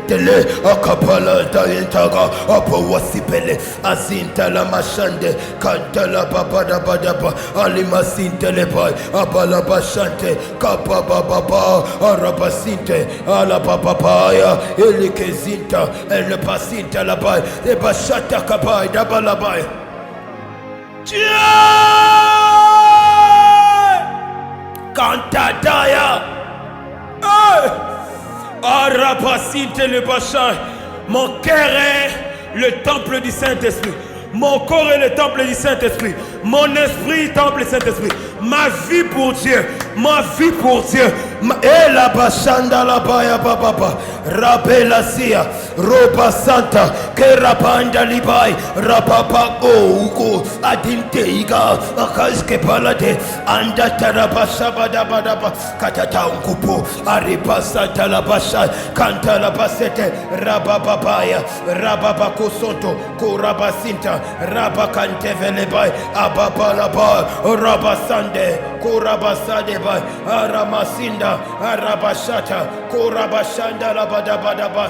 tele akapala taintaga apo wasipele azinta la machande kantala babada badaba alima sintele boy abala bashante kapa baba arabasinte ala papaya elikezinta el pasinta la bay de bashata kabay dabala bay. Santataya. Hey! Arapasite le Bachar. Mon cœur est le temple du Saint-Esprit. Mon corps est le temple du Saint-Esprit. Mon esprit est temple du Saint-Esprit. Ma vie pour Dieu. Ma vie pour Dieu. Et la bachanda la baya papa. Rabela sia. Roba santa. Kerapanda libai. Rapapa uko. Adinte iga. Akaske palade. Anda tarabasha badabadaba. Katata unkupo. Aripa santa la basha. Kanta la basete. Rabababaya. Rababako sonto. Korabasinta. Rabakante velebai. Ababalaba. Rabasande. Korabasade bai. Aramasinda. Arabashata. Korabashanda la badabadaba.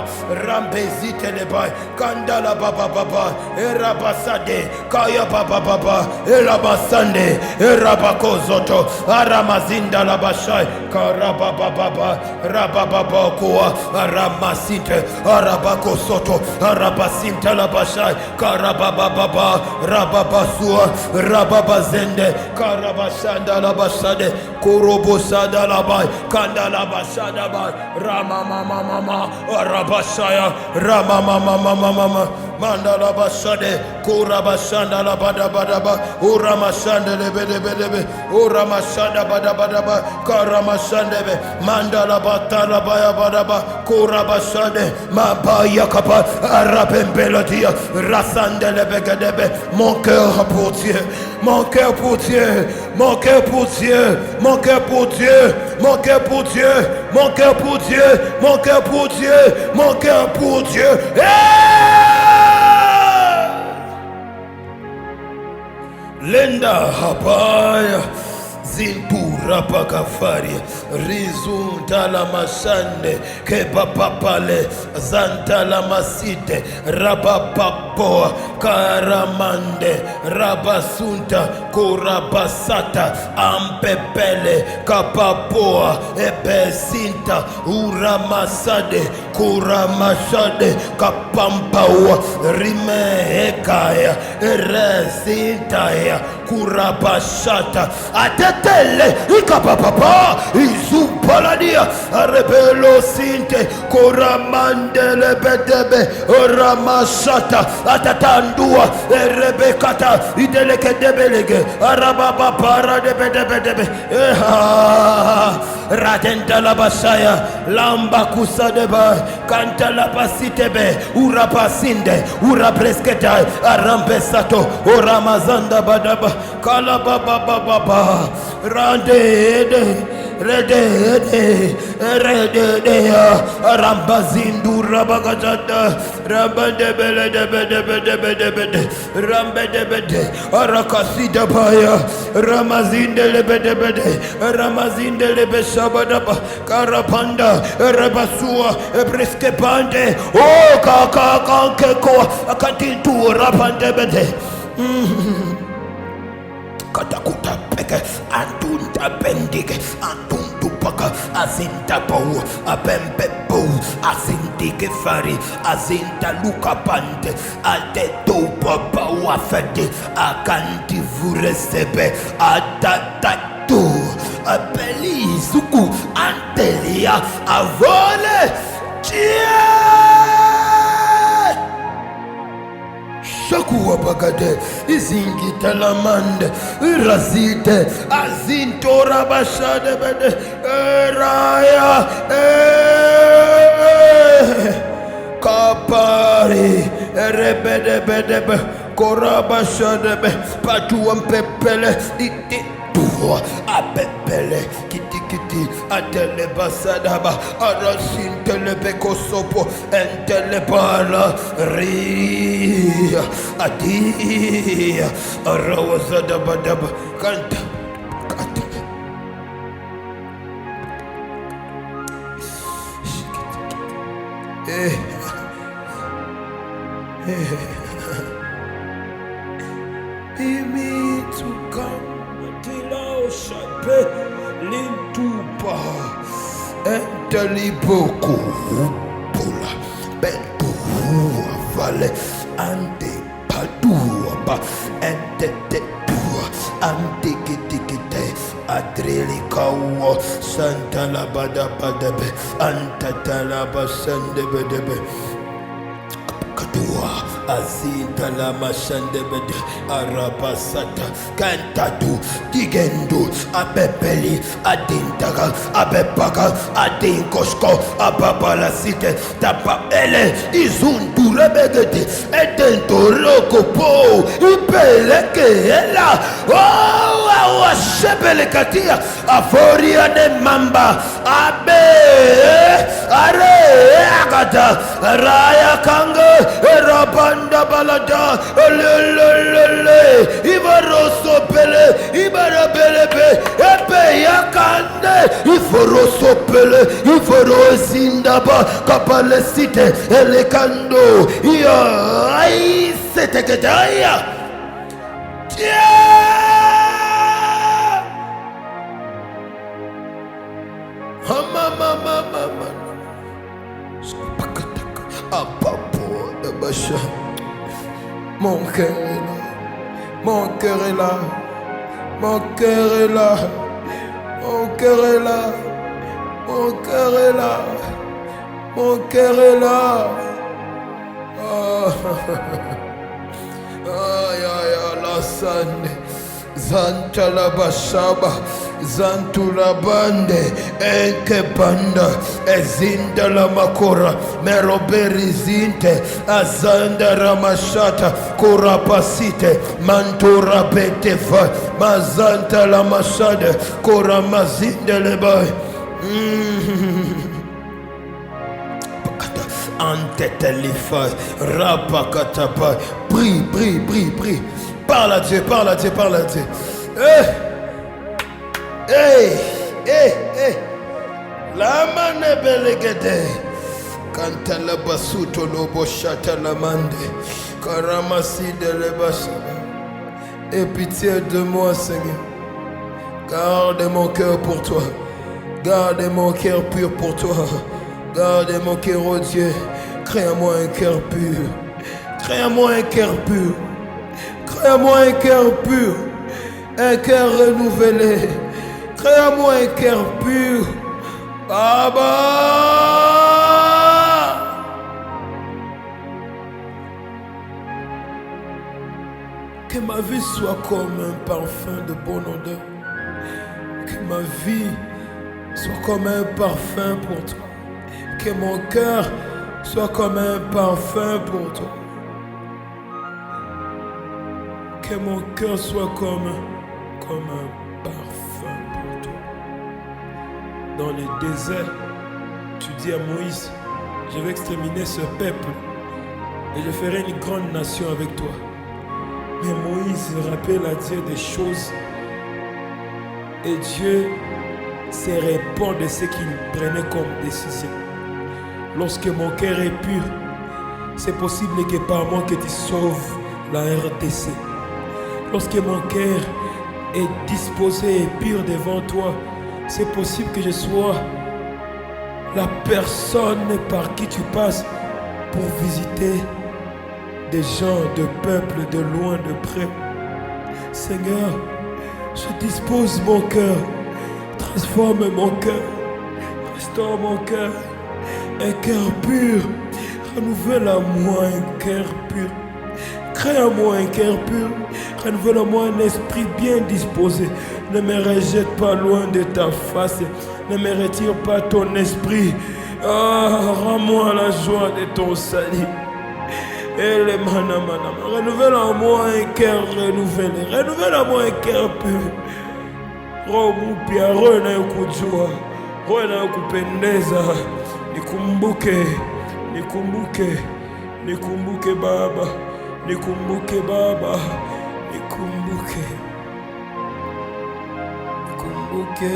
Rambezite lebai. Kandala baba baba. Erabasade. Kaya baba baba. Erabasande. Erabakozoto. Aramazinda la bashai. Karababa baba. Rabababa koa. Aramasinte. Arabakosoto. Arabasinta la bashai. Karababa baba. Rababasua. Rababazende. Karabashanda la bashade. Korobosada la bai. Kandala bashada bai. Rama mama mama. Arabashaya. Rama mama mama mama. Mandala bashade. Korabashanda la badabadaba. Uramashande lebedebedebe. Uramashanda badabadaba. Karamashandebe. Mandala batala baya badaba. Korabashade. Mabaya kapa. Arabembelodia. Rasande lebegedebe. Mon cœur pour Dieu. Mon cœur pour Dieu. Mon cœur pour Dieu. Mon cœur pour Dieu. Mon cœur pour Dieu. Mon cœur pour Dieu. Mon cœur pour Dieu. Mon cœur pour Dieu. Lenda habaya. Zimpura pakafari rizunta la mashande kebapapale zanta la masite rabapapoa karamande rabasunta kurabasata ampepele kapapoa ebesinta uramasade kuramashade kapampaua rimehekaya resintaya kurabashata atetele ikapapapa izupaladia arebelo sinte koramandele bedebe oramashata atatandua erebekata idelekedebelege arababa para debedebedebe radenda la basaya lamba kusadeba kanta la pasitebe urapasinde urapresketa arambesato oramazanda badaba kala baba baba rande rede rambazindu rabagajada rambedebele debedebedebede rambedebede arakasida baya ramazinde lebedebede ramazinde lebeshabadaba karapanda rebasua breskepande o kaka kankeko akantintu rapandebede katakuta peke antunta bendige antuntu paka azinta bau abembe bau azindike fari azinta luka pante ateto papa wafede akanti vuresebe atatatu apeli suku antelia avole Shakuwa bagade izingi talamande razite azintora bashade bede raya kapari rebede bede korabashade be patuam pepele iti tuwa apepele kiti atele basadaba arasintele bekosopo entele bala ri adia arawazada badaba kanta Imi to come till I shall Lintupa Enteliboku Pula Bentua Vale Ante Padua Ente Tetua Antikite Adrilikawo Santa Labada Badebe Antatalaba Sandebedebe Kadua Azinta Lama Sandebede Arabasata Kantadu Digendo Abepeli Adintaga Abepaka Adinkosko Ababala Site Tapa Ele Izundura Begete Edentoro Po Ipeleke Ela Shebele Katia Aforia de Mamba Abe Are Agata Raya Kanga Rabanda Balada Lelelele Ibaroso Pele Ibarabelebe Epe Yakande Iforoso Pele Iforo Zindaba Kapalesite Elekando Ya Ai Seteketaya Mon cœur est là, mon cœur est là, mon cœur est là, mon cœur est là, mon cœur est là, mon cœur est là. Aïe aïe la sande. Zantala Bashaba, Zantula Bande, Enkebanda, Ezinda la Makora, Meroberi Zinte, Azanda Ramashata, Korapasite, Mantura Betefa, Mazanta la Mashade, Koramazinde Leboy. Antetelifa, Rapakatapa, prie, prie, prie, prie. Parle à Dieu, parle à Dieu, parle à Dieu. La mane belegede. Kanta la basuto lobo shata la mande. Karamasi de lebashaba. Aie pitié de moi, Seigneur. Garde mon cœur pour toi. Garde mon cœur pur pour toi. Garde mon cœur, oh Dieu. Crée à moi un cœur pur. Crée à moi un cœur pur. Crée-moi un cœur pur, un cœur renouvelé. Crée-moi un cœur pur. Baba. Que ma vie soit comme un parfum de bonne odeur. Que ma vie soit comme un parfum pour toi. Que mon cœur soit comme un parfum pour toi. Que mon cœur soit comme un parfum pour toi. Dans les déserts, tu dis à Moïse, je vais exterminer ce peuple et je ferai une grande nation avec toi. Mais Moïse rappelle à Dieu des choses et Dieu se répond de ce qu'il prenait comme décision. Lorsque mon cœur est pur, c'est possible que par moi que tu sauves la RDC. Lorsque mon cœur est disposé et pur devant toi, c'est possible que je sois la personne par qui tu passes pour visiter des gens, de peuples, de loin, de près. Seigneur, je dispose mon cœur, transforme mon cœur, restaure mon cœur, un cœur pur, renouvelle à moi un cœur pur. Crée à moi un cœur pur, renouvelle à moi un esprit bien disposé. Ne me rejette pas loin de ta face, ne me retire pas ton esprit. Rends-moi la joie de ton salut. Et les manamana, renouvelle à moi un cœur renouvelé, renouvelle à moi un cœur pur. Romupia, rena kujua, rena kupendeza, nikumbuke, nikumbuke, nikumbuke Baba. Nikumbuke Baba, nikumbuke, nikumbuke.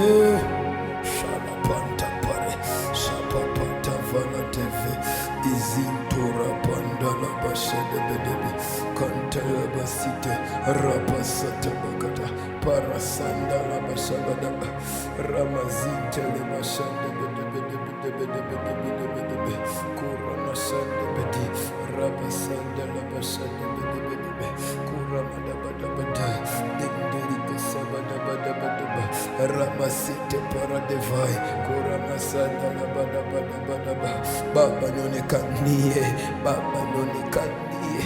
Shalapanta pare, shapapanta vana teve, izintura pandala bashede bedebe, kantala basite, rapasata bakata, parasanda la bashabada, ramazinte le bashade bedebe. Ramasite paradevai kuramasana labadabadabadaba baba nionekanie baba nionekanie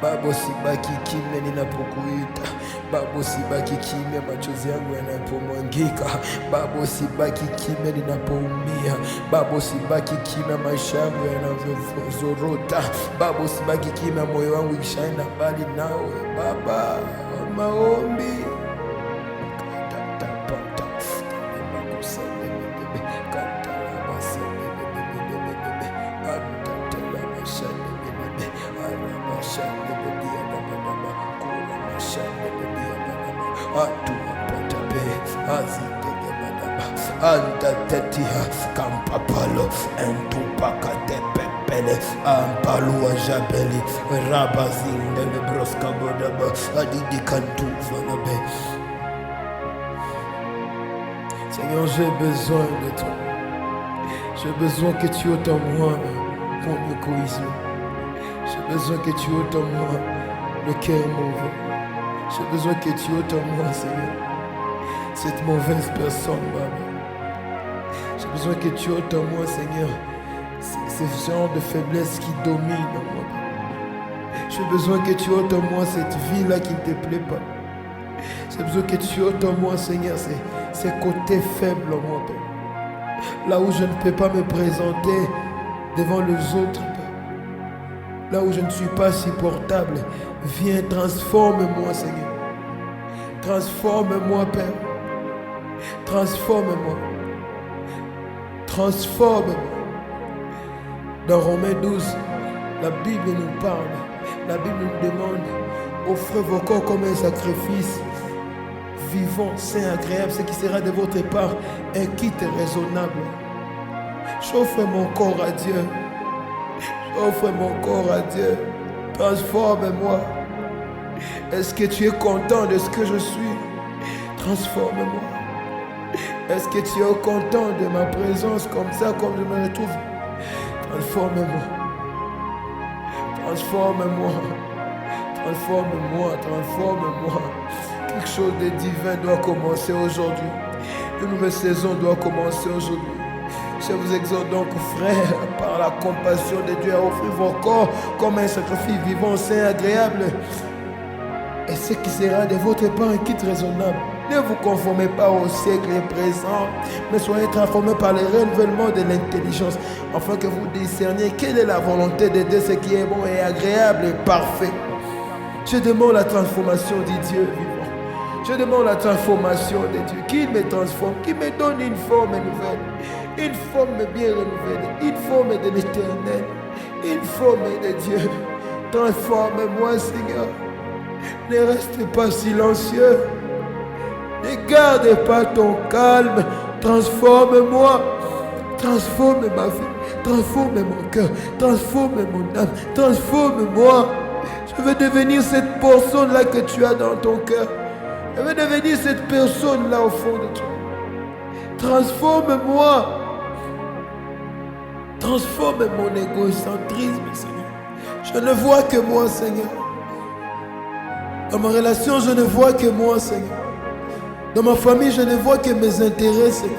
baba usibaki kimya ninapokuita baba usibaki kimya machozi yangu yanapomwangika baba usibaki kimya ninapoumia baba usibaki kimya maisha yangu yanavyozorota baba usibaki kimya moyo wangu ikishaenda mbali nawe baba maombi Antatetia Kampapalo Entupakate Pepele Ampalua Jabeli Rabazin de Lebroska Bodaba Adidi Kantu Vanabe. Seigneur, j'ai besoin de toi. J'ai besoin que tu ôtes en moi mon égoïsme. J'ai besoin que tu ôtes en moi le cœur mauvais. J'ai besoin que tu ôtes en moi, Seigneur, cette mauvaise personne, Baba. J'ai besoin que tu ôtes en moi, Seigneur, ce genre de faiblesse qui domine en moi. J'ai besoin que tu ôtes en moi cette vie-là qui ne te plaît pas. J'ai besoin que tu ôtes en moi, Seigneur, ces côtés faibles en moi, Père. Là où je ne peux pas me présenter devant les autres, Père. Là où je ne suis pas supportable, viens, transforme-moi, Seigneur. Transforme-moi, Père. Transforme-moi. Transforme-moi. Dans Romains 12, la Bible nous parle. La Bible nous demande, offrez vos corps comme un sacrifice vivant, saint, agréable, ce qui sera de votre part un quitte raisonnable. J'offre mon corps à Dieu. J'offre mon corps à Dieu. Transforme-moi. Est-ce que tu es content de ce que je suis? Transforme-moi. Est-ce que tu es content de ma présence comme ça, comme je me retrouve? Transforme-moi. Transforme-moi. Transforme-moi. Transforme-moi. Quelque chose de divin doit commencer aujourd'hui. Une nouvelle saison doit commencer aujourd'hui. Je vous exhorte donc, frères, par la compassion de Dieu, à offrir vos corps comme un sacrifice vivant, saint, agréable. Et ce qui sera de votre part un quitte raisonnable. Ne vous conformez pas au siècle présent, mais soyez transformés par le renouvellement de l'intelligence, afin que vous discerniez quelle est la volonté de Dieu, ce qui est bon et agréable et parfait. Je demande la transformation du Dieu vivant. Je demande la transformation de Dieu, qu'il me transforme, qu'il me donne une forme nouvelle, une forme bien renouvelée, une forme de l'éternel, une forme de Dieu. Transforme-moi, Seigneur. Ne reste pas silencieux. Ne garde pas ton calme. Transforme-moi. Transforme ma vie. Transforme mon cœur. Transforme mon âme. Transforme-moi. Je veux devenir cette personne-là que tu as dans ton cœur. Je veux devenir cette personne-là au fond de toi. Transforme-moi. Transforme mon égocentrisme, Seigneur. Je ne vois que moi, Seigneur. Dans ma relation, je ne vois que moi, Seigneur. Dans ma famille, je ne vois que mes intérêts, Seigneur.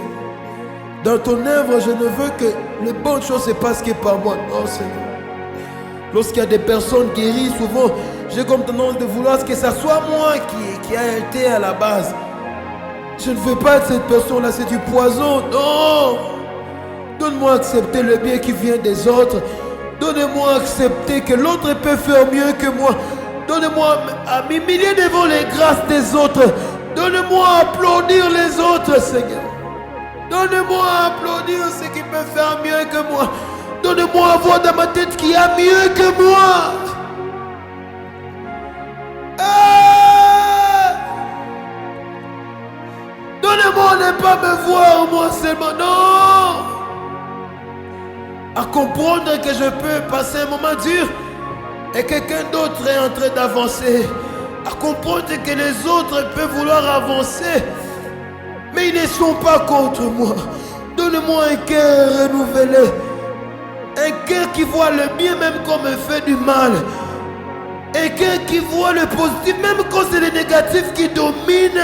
Dans ton œuvre, je ne veux que les bonnes choses se passent que par moi. Non, Seigneur. Lorsqu'il y a des personnes guéries, souvent, j'ai comme tendance de vouloir que ça soit moi qui a été à la base. Je ne veux pas être cette personne-là, c'est du poison. Non! Donne-moi à accepter le bien qui vient des autres. Donne-moi à accepter que l'autre peut faire mieux que moi. Donne-moi à m'humilier devant les grâces des autres. Donne-moi à applaudir les autres, Seigneur. Donne-moi à applaudir ceux qui peuvent faire mieux que moi. Donne-moi à voir dans ma tête qu'il y a mieux que moi. Donne-moi à ne pas me voir moi seulement. Non. À comprendre que je peux passer un moment dur et quelqu'un d'autre est en train d'avancer. À comprendre que les autres peuvent vouloir avancer, mais ils ne sont pas contre moi. Donne-moi un cœur renouvelé. Un cœur qui voit le bien même quand on me fait du mal. Un cœur qui voit le positif même quand c'est le négatif qui domine.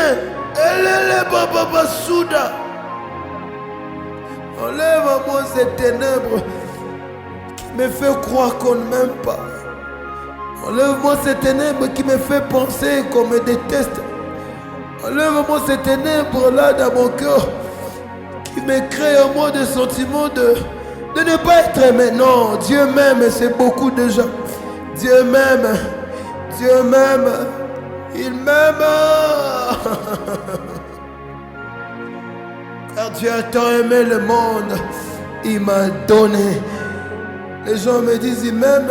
Enlève à moi ces ténèbres qui me fait croire qu'on ne m'aime pas. Enlève-moi ces ténèbres qui me fait penser qu'on me déteste. Enlève-moi ces ténèbres-là dans mon cœur qui me crée en moi des sentiments de ne pas être aimé. Non, Dieu m'aime et c'est beaucoup de gens. Dieu m'aime. Dieu m'aime. Il m'aime. Car Dieu a tant aimé le monde. Il m'a donné. Les gens me disent il m'aime.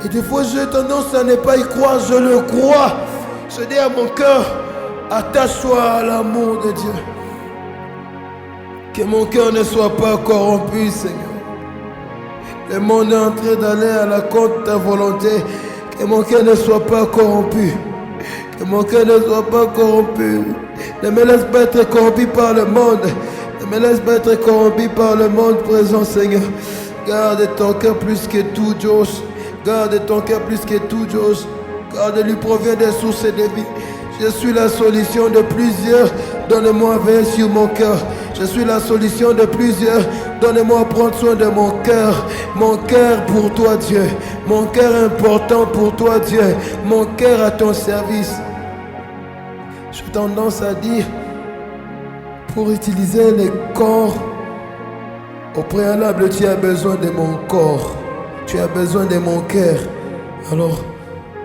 Et des fois j'ai tendance à ne pas y croire. Je le crois. Je dis à mon cœur, attache-toi à l'amour de Dieu. Que mon cœur ne soit pas corrompu, Seigneur. Le monde est en train d'aller à la contre de ta volonté. Que mon cœur ne soit pas corrompu. Que mon cœur ne soit pas corrompu. Ne me laisse pas être corrompu par le monde. Ne me laisse pas être corrompu par le monde présent, Seigneur. Garde ton cœur plus que tout, Josh. Garde ton cœur plus que tout, Josh. Car de lui provient des sources de vie. Je suis la solution de plusieurs. Donne-moi veille sur mon cœur. Je suis la solution de plusieurs. Donne-moi prendre soin de mon cœur. Mon cœur pour toi, Dieu. Mon cœur important pour toi, Dieu. Mon cœur à ton service. J'ai tendance à dire, pour utiliser les corps, au préalable, tu as besoin de mon corps. Tu as besoin de mon cœur. Alors,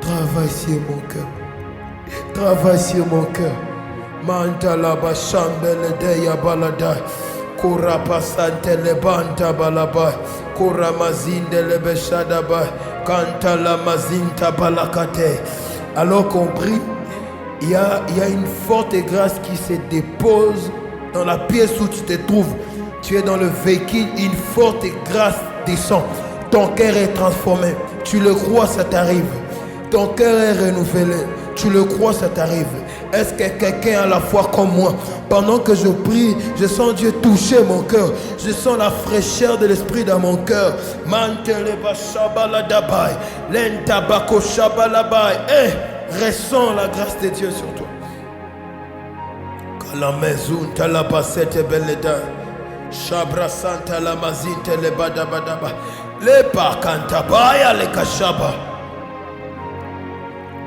travaille sur mon cœur. Travaille sur mon cœur. Mantala bashambele de ya balada. Kura pasante le banta balaba. Kura mazinde le beshadaba. Kanta la mazinta balakate. Alors qu'on prie, il y a une forte grâce qui se dépose dans la pièce où tu te trouves. Tu es dans le véhicule, une forte grâce descend. Ton cœur est transformé. Tu le crois, ça t'arrive. Ton cœur est renouvelé. Tu le crois, ça t'arrive. Est-ce que quelqu'un a la foi comme moi? Pendant que je prie, je sens Dieu toucher mon cœur. Je sens la fraîcheur de l'esprit dans mon cœur. Ressens la grâce de Dieu sur toi. La maison la bassette beleda. Shabra santa la mazinte le badabadaba. Le pakantabaya le kashaba.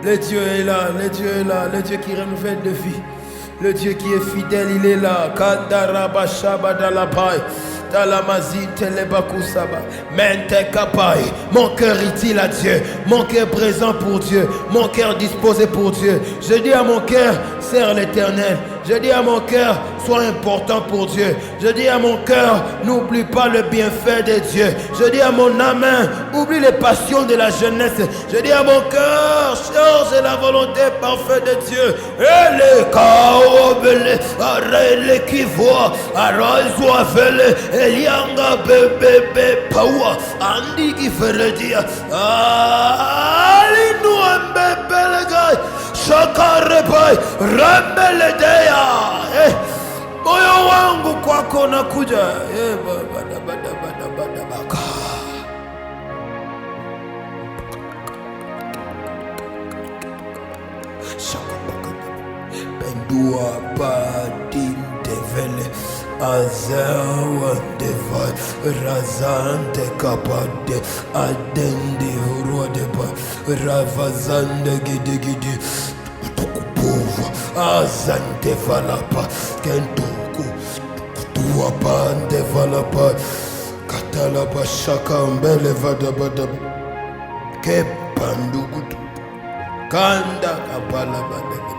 Le Dieu est là, le Dieu est là, le Dieu qui renouvelle de vie. Le Dieu qui est fidèle, il est là. Kandaraba shabadalabai. Mon cœur utile à Dieu, mon cœur présent pour Dieu, mon cœur disposé pour Dieu. Je dis à mon cœur, sers l'Éternel. Je dis à mon cœur, sois important pour Dieu. Je dis à mon cœur, n'oublie pas le bienfait de Dieu. Je dis à mon âme, oublie les passions de la jeunesse. Je dis à mon cœur, cherche la volonté parfaite de Dieu. Et les kaobele, arrête qui voit, arrête vele, elianga bébé pawa, andi qui fait le dire. Alinu mbebe le gars, chaka repai, rembele deya. Moyo wangu kwako nakuja. Pendua badin devele azawa devai razante kapade adende hurwa deba ravazande gidi azante valapa kentuku kutua pande valapa katalaba shaka mbele vadabada kepandukutu kanda kapala badabada.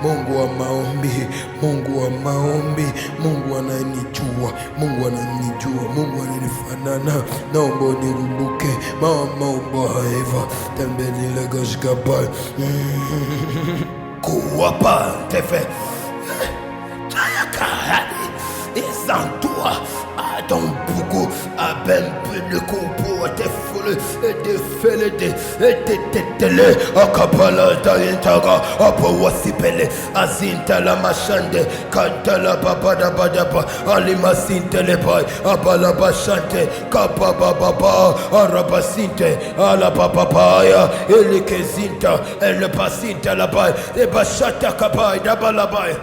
Mungu wa maombi, Mungu wa maombi, Mungu ananijua, Mungu ananijua, Mungu ananifanana, naomba unikumbuke, mama ubahaiva, tembelile gashgabai, kuwapa tefe, chayaka, izantua, Adam Bougo, Abem le Kobo, Defule, Defele, Tetele, Akapala, Daintaga, Apawasipele, Azinta la Machande, Kantala Babada Badaba, Alima Sintelepai, Abalaba Shante, Kapaba Baba, Arabasinte, Alababaya, Elikezinta, El Pasinta Labai, Ebashata Kapai, Dabalabai.